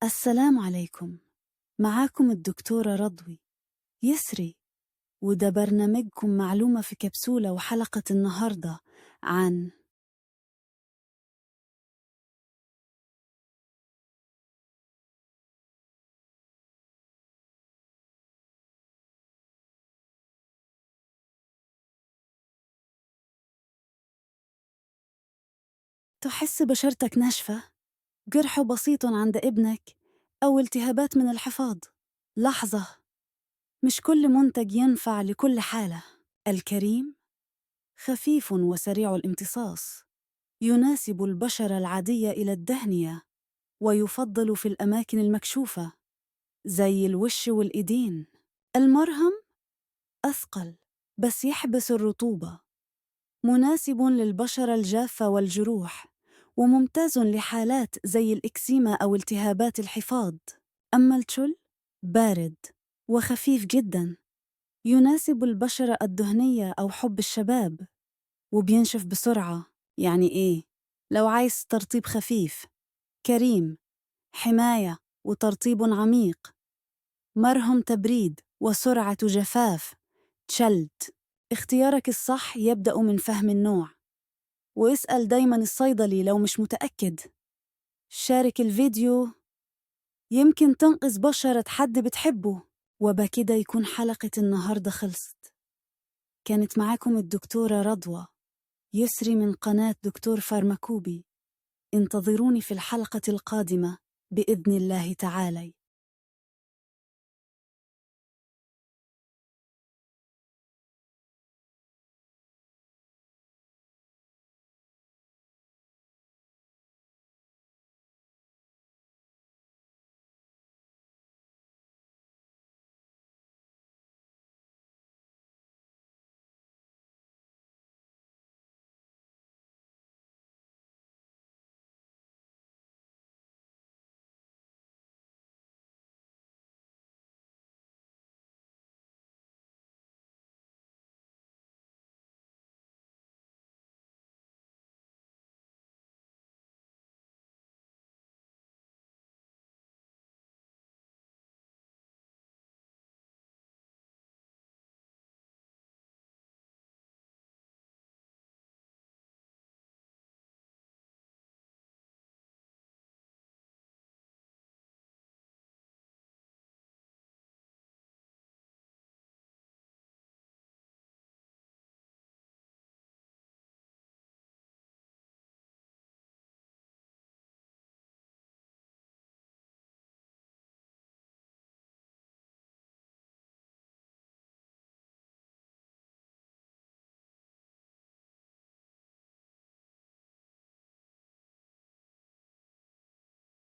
السلام عليكم. معاكم الدكتورة رضوي يسري، وده برنامجكم معلومة في كبسولة، وحلقة النهاردة عن تحس بشرتك ناشفة، جرح بسيط عند ابنك، أو التهابات من الحفاض. لحظة، مش كل منتج ينفع لكل حالة. الكريم خفيف وسريع الامتصاص، يناسب البشرة العادية إلى الدهنية، ويفضل في الأماكن المكشوفة زي الوش والإيدين. المرهم أثقل بس يحبس الرطوبة، مناسب للبشرة الجافة والجروح، وممتاز لحالات زي الإكسيما أو التهابات الحفاض. أما التشول بارد وخفيف جداً، يناسب البشرة الدهنية أو حب الشباب، وبينشف بسرعة. يعني إيه؟ لو عايز ترطيب خفيف، كريم حماية وترطيب عميق. مرهم تبريد وسرعة جفاف، تشلت. اختيارك الصح يبدأ من فهم النوع، واسأل دايماً الصيدلي لو مش متأكد. شارك الفيديو، يمكن تنقذ بشرة حد بتحبه. وبكده يكون حلقة النهاردة خلصت. كانت معاكم الدكتورة رضوى يسري من قناة دكتور فارماكوبي. انتظروني في الحلقة القادمة بإذن الله تعالى.